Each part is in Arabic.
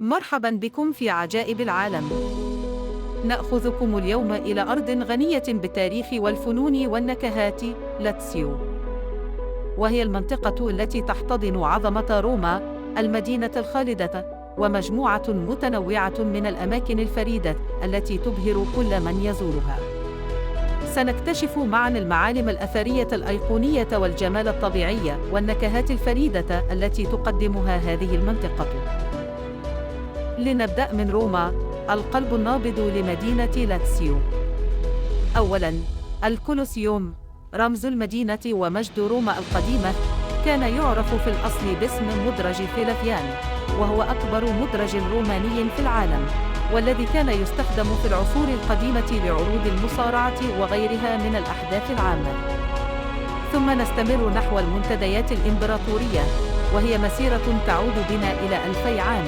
مرحبا بكم في عجائب العالم. نأخذكم اليوم إلى أرض غنية بالتاريخ والفنون والنكهات، لاتسيو. وهي المنطقة التي تحتضن عظمة روما، المدينة الخالدة، ومجموعة متنوعة من الأماكن الفريدة التي تبهر كل من يزورها. سنكتشف معاً المعالم الأثرية الأيقونية والجمال الطبيعي والنكهات الفريدة التي تقدمها هذه المنطقة. لنبدأ من روما، القلب النابض لمدينة لاتسيو. أولاً، الكولوسيوم، رمز المدينة ومجد روما القديمة. كان يعرف في الأصل باسم مدرج فيلافيان، وهو أكبر مدرج روماني في العالم، والذي كان يستخدم في العصور القديمة لعروض المصارعة وغيرها من الأحداث العامة. ثم نستمر نحو المنتديات الإمبراطورية، وهي مسيرة تعود بنا إلى 2000 عام،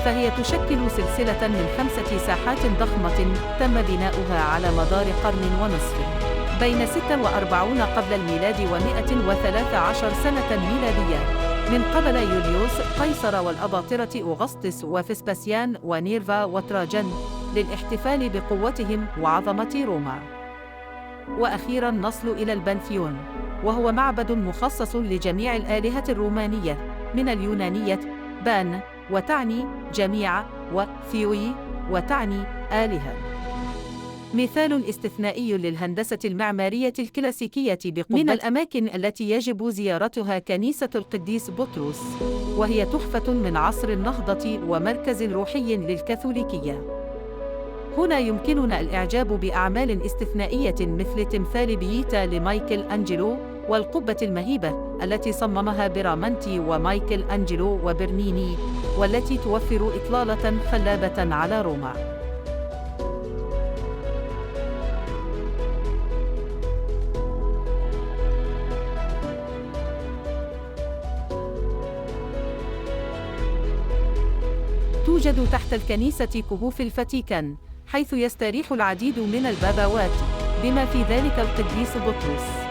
فهي تشكل سلسلة من 5 ساحات ضخمة تم بناؤها على مدار قرن ونصف، بين 46 قبل الميلاد و113 سنة ميلادية، من قبل يوليوس قيصر والأباطرة أغسطس وفسباسيان ونيرفا وتراجان، للاحتفال بقوتهم وعظمة روما. وأخيراً نصل إلى البنثيون، وهو معبد مخصص لجميع الآلهة الرومانية، من اليونانية بان وتعني جميع، وثيوي وتعني آلهة. مثال استثنائي للهندسة المعمارية الكلاسيكية بقبة. من الأماكن التي يجب زيارتها كنيسة القديس بطرس، وهي تحفة من عصر النهضة ومركز روحي للكاثوليكية. هنا يمكننا الإعجاب بأعمال استثنائية مثل تمثال بييتا لمايكل أنجلو، والقبة المهيبة التي صممها برامانتي ومايكل أنجلو وبرنيني، والتي توفر إطلالة خلابة على روما. توجد تحت الكنيسة كهوف الفاتيكان، حيث يستريح العديد من البابوات، بما في ذلك القديس بطرس.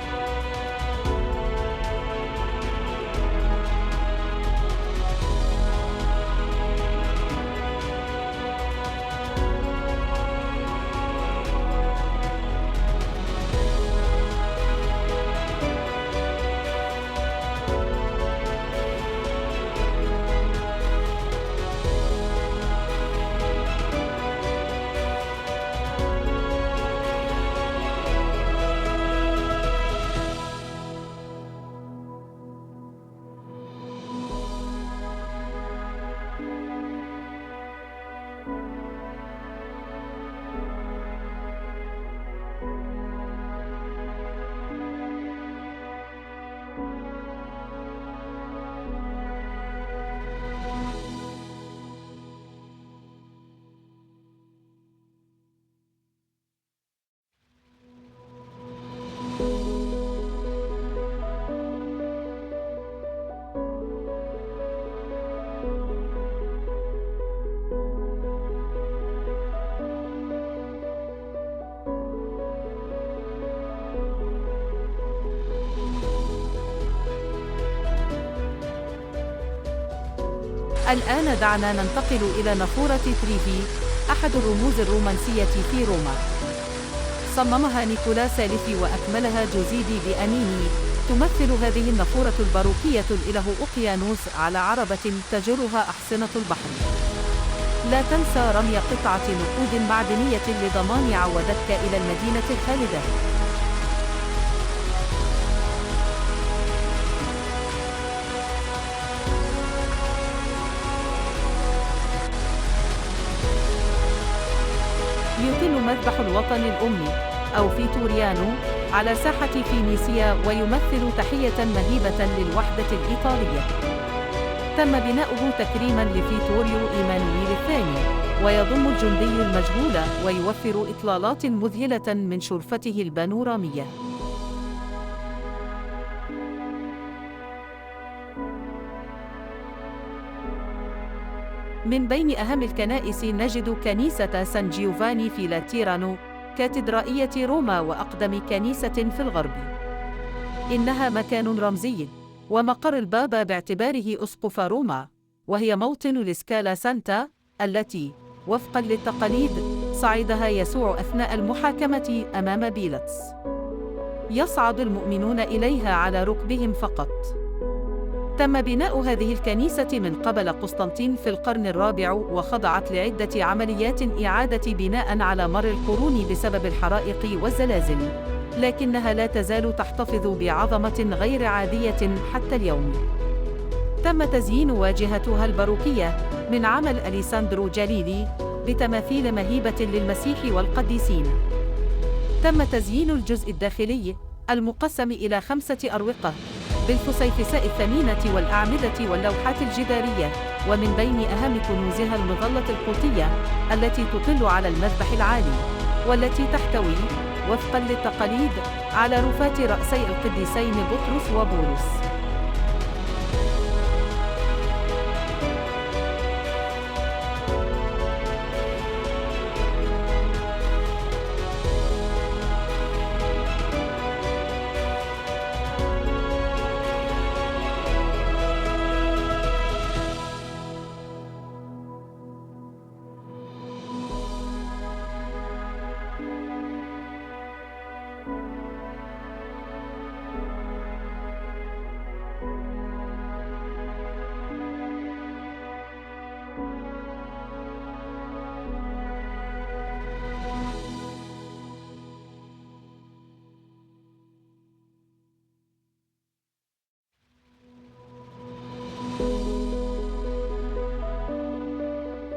الآن دعنا ننتقل إلى نافورة تريفي، أحد الرموز الرومانسية في روما. صممها نيكولا سالفي وأكملها جوزيدي بأنيني. تمثل هذه النافورة الباروكية الإله أوقيانوس على عربة تجرها أحصنة البحر. لا تنسى رمي قطعة نقود معدنية لضمان عودتك إلى المدينة الخالدة. يطل مذبح الوطن الأمي، أو فيتوريانو، على ساحة فينيسيا، ويمثل تحية مهيبة للوحدة الإيطالية. تم بناؤه تكريماً لفيتوريو إيمانويل الثاني، ويضم الجندي المجهول، ويوفر إطلالات مذهلة من شرفته البانورامية. من بين أهم الكنائس نجد كنيسة سان جيوفاني في لاتيرانو، كاتدرائية روما وأقدم كنيسة في الغرب. إنها مكان رمزي ومقر البابا باعتباره أسقف روما، وهي موطن لسكالا سانتا، التي وفقاً للتقاليد صعدها يسوع أثناء المحاكمة أمام بيلاطس. يصعد المؤمنون إليها على ركبهم فقط. تم بناء هذه الكنيسة من قبل قسطنطين في القرن الرابع، وخضعت لعدة عمليات إعادة بناء على مر القرون بسبب الحرائق والزلازل، لكنها لا تزال تحتفظ بعظمة غير عادية حتى اليوم. تم تزيين واجهتها الباروكية من عمل أليساندرو جاليلي بتماثيل مهيبة للمسيح والقديسين. تم تزيين الجزء الداخلي المقسم إلى 5 أروقة بالفسيفساء الثمينة والأعمدة واللوحات الجدارية، ومن بين أهم كنوزها المظلة القوطية التي تطل على المذبح العالي، والتي تحتوي وفقاً للتقاليد على رفات رأسي القديسين بطرس وبولس.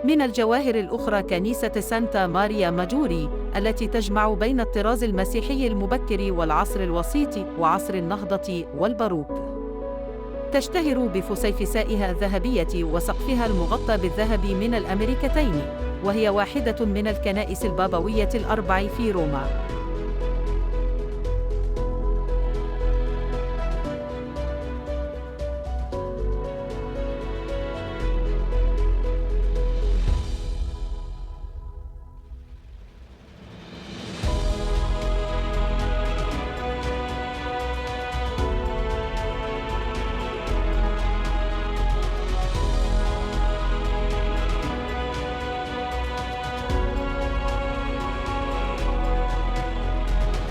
من الجواهر الأخرى كنيسة سانتا ماريا ماجوري التي تجمع بين الطراز المسيحي المبكر والعصر الوسيط وعصر النهضة والباروك. تشتهر بفسيفسائها الذهبية وسقفها المغطى بالذهب من الأمريكتين، وهي واحدة من الكنائس البابوية الأربع في روما.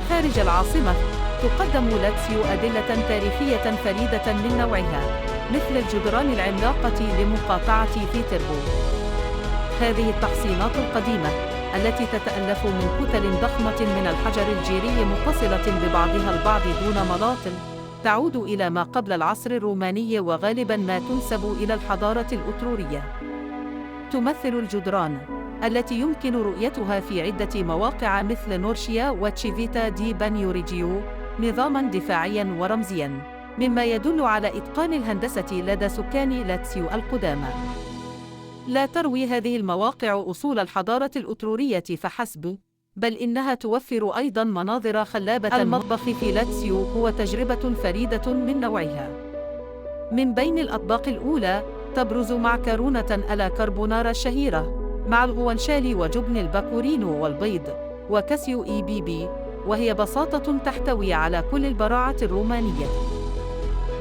خارج العاصمة تقدم لاتسيو أدلة تاريخية فريدة من نوعها، مثل الجدران العملاقة لمقاطعة فيتربو. هذه التحصينات القديمة التي تتألف من كتل ضخمة من الحجر الجيري متصلة ببعضها البعض دون ملاطل، تعود إلى ما قبل العصر الروماني وغالباً ما تنسب إلى الحضارة الأترورية. تمثل الجدران التي يمكن رؤيتها في عدة مواقع مثل نورشيا وتشيفيتا دي بانيوريجيو نظاماً دفاعياً ورمزياً، مما يدل على إتقان الهندسة لدى سكان لاتسيو القدامى. لا تروي هذه المواقع أصول الحضارة الأترورية فحسب، بل إنها توفر أيضاً مناظر خلابة. المطبخ في لاتسيو هو تجربة فريدة من نوعها. من بين الأطباق الأولى تبرز معكرونة ألا كاربونارا الشهيرة مع الغوانشالي وجبن الباكورينو والبيض وكاسيو إي بي بي، وهي بساطة تحتوي على كل البراعة الرومانية.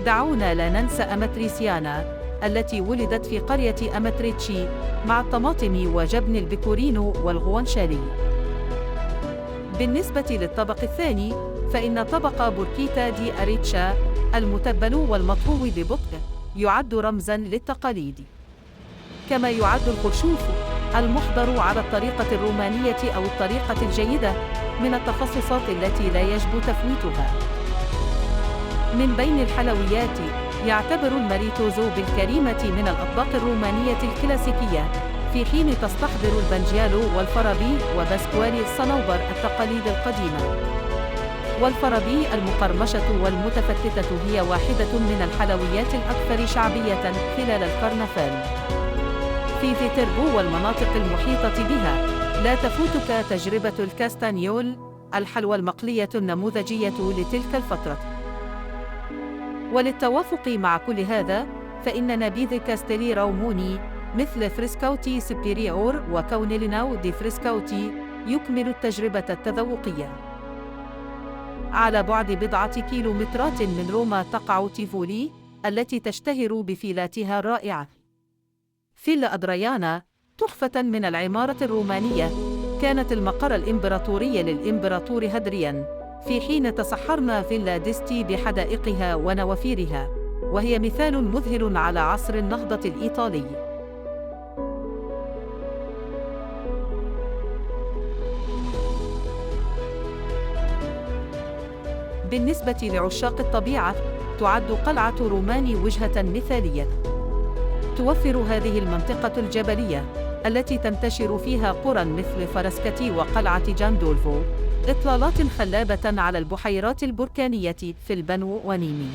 دعونا لا ننسى أماتريسيانا التي ولدت في قرية أماتريتشي مع الطماطم وجبن البيكورينو والغوانشالي. بالنسبة للطبق الثاني فإن طبق بوركيتا دي أريتشا المتبل والمطهو ببطء يعد رمزاً للتقاليد، كما يعد الخرشوف المحضر على الطريقة الرومانية أو الطريقة الجيدة من التخصصات التي لا يجب تفويتها. من بين الحلويات يعتبر الماريتوزو بالكريمة من الأطباق الرومانية الكلاسيكية، في حين تستحضر البنجيالو والفرابي وبسكوالي الصنوبر التقاليد القديمة. والفرابي المقرمشة والمتفتتة هي واحدة من الحلويات الأكثر شعبية خلال الكرنفال. في فيتربو والمناطق المحيطة بها لا تفوتك تجربة الكاستانيول، الحلوى المقلية النموذجية لتلك الفترة. وللتوافق مع كل هذا فإن نبيذ كاستيلي روموني مثل فريسكاوتي سبيريور وكونيليناو دي فريسكاوتي يكمل التجربة التذوقية. على بعد بضعة كيلومترات من روما تقع تيفولي التي تشتهر بفيلاتها الرائعة. فيلا أدريانا تحفة من العمارة الرومانية، كانت المقر الإمبراطوري للإمبراطور هادريان، في حين تسحرنا فيلا ديستي بحدائقها ونوافيرها، وهي مثال مذهل على عصر النهضة الإيطالي. بالنسبة لعشاق الطبيعة، تعد قلعة روماني وجهة مثالية. توفر هذه المنطقة الجبلية التي تنتشر فيها قرى مثل فراسكتي وقلعة جاندولفو إطلالات خلابة على البحيرات البركانية في البنو ونيمي.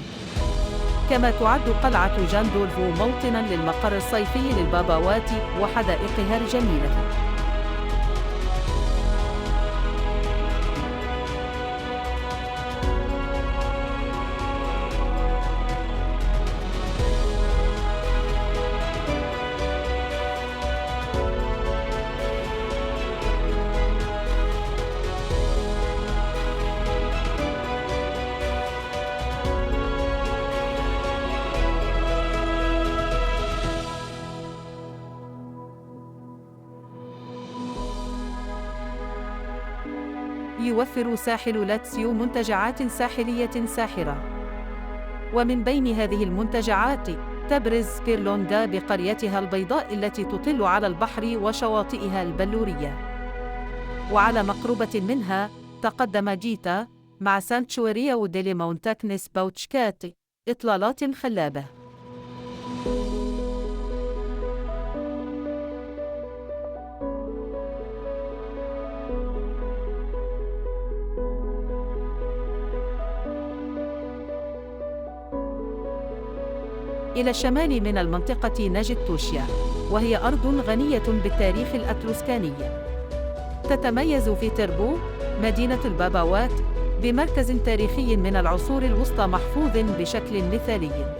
كما تعد قلعة جاندولفو موطناً للمقر الصيفي للباباوات وحدائقها الجميلة. يوفر ساحل لاتسيو منتجعات ساحلية ساحرة، ومن بين هذه المنتجعات تبرز بيرلونغا بقريتها البيضاء التي تطل على البحر وشواطئها البلورية. وعلى مقربة منها تقدم جيتا مع سانتشوريو ديلي مونتاكنس باوتشكات إطلالات خلابة. إلى الشمال من المنطقة نجد توشيا، وهي أرض غنية بالتاريخ الأتروسكاني. تتميز فيتربو، مدينة الباباوات، بمركز تاريخي من العصور الوسطى محفوظ بشكل مثالي.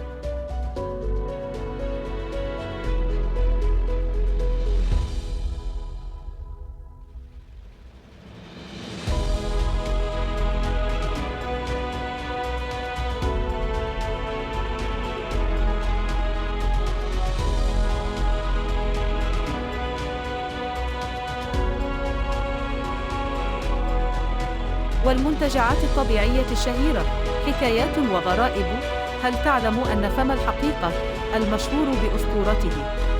والمنتجعات الطبيعية الشهيرة، حكايات وغرائب. هل تعلم أن فم الحقيقة المشهور بأسطورته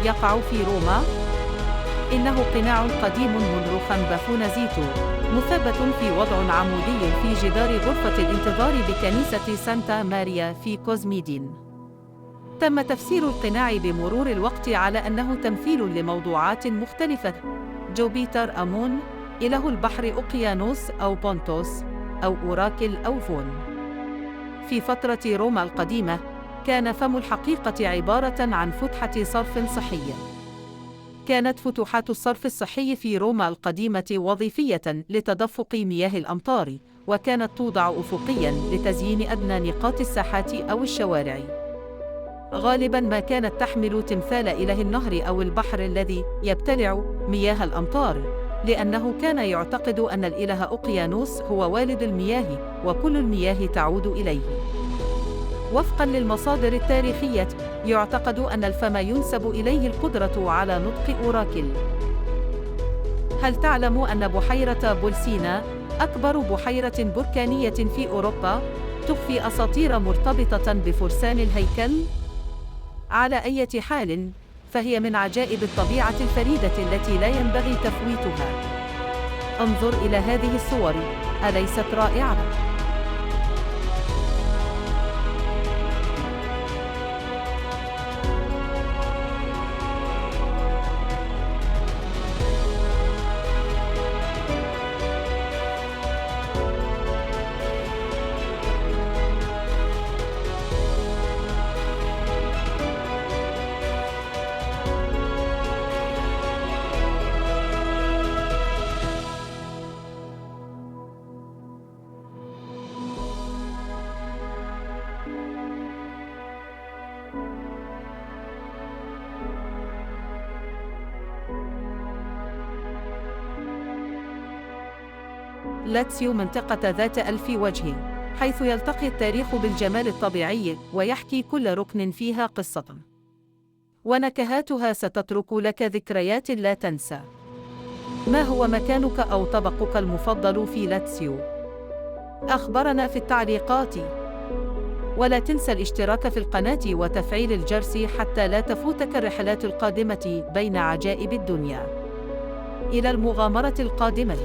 يقع في روما؟ إنه قناع قديم منرخ بافونازيتو، مثبت في وضع عمودي في جدار غرفة الانتظار بكنيسة سانتا ماريا في كوزميدين. تم تفسير القناع بمرور الوقت على أنه تمثيل لموضوعات مختلفة: جوبيتر أمون، إله البحر أوقيانوس أو بونتوس، أو أوراكل أو فون. في فترة روما القديمة، كان فم الحقيقة عبارة عن فتحة صرف صحية. كانت فتوحات الصرف الصحي في روما القديمة وظيفية لتدفق مياه الأمطار، وكانت توضع أفقياً لتزيين أدنى نقاط الساحات أو الشوارع. غالباً ما كانت تحمل تمثال إله النهر أو البحر الذي يبتلع مياه الأمطار، لأنه كان يعتقد أن الإله أوقيانوس هو والد المياه، وكل المياه تعود إليه. وفقاً للمصادر التاريخية، يعتقد أن الفم ينسب إليه القدرة على نطق أوراكل. هل تعلم أن بحيرة بولسينا أكبر بحيرة بركانية في أوروبا، تخفي أساطير مرتبطة بفرسان الهيكل؟ على أي حال، فهي من عجائب الطبيعة الفريدة التي لا ينبغي تفويتها. انظر إلى هذه الصور، أليست رائعة؟ لاتسيو منطقة ذات ألف وجه، حيث يلتقي التاريخ بالجمال الطبيعي ويحكي كل ركن فيها قصة. ونكهاتها ستترك لك ذكريات لا تنسى. ما هو مكانك أو طبقك المفضل في لاتسيو؟ أخبرنا في التعليقات. ولا تنسى الاشتراك في القناة وتفعيل الجرس حتى لا تفوتك الرحلات القادمة بين عجائب الدنيا. إلى المغامرة القادمة.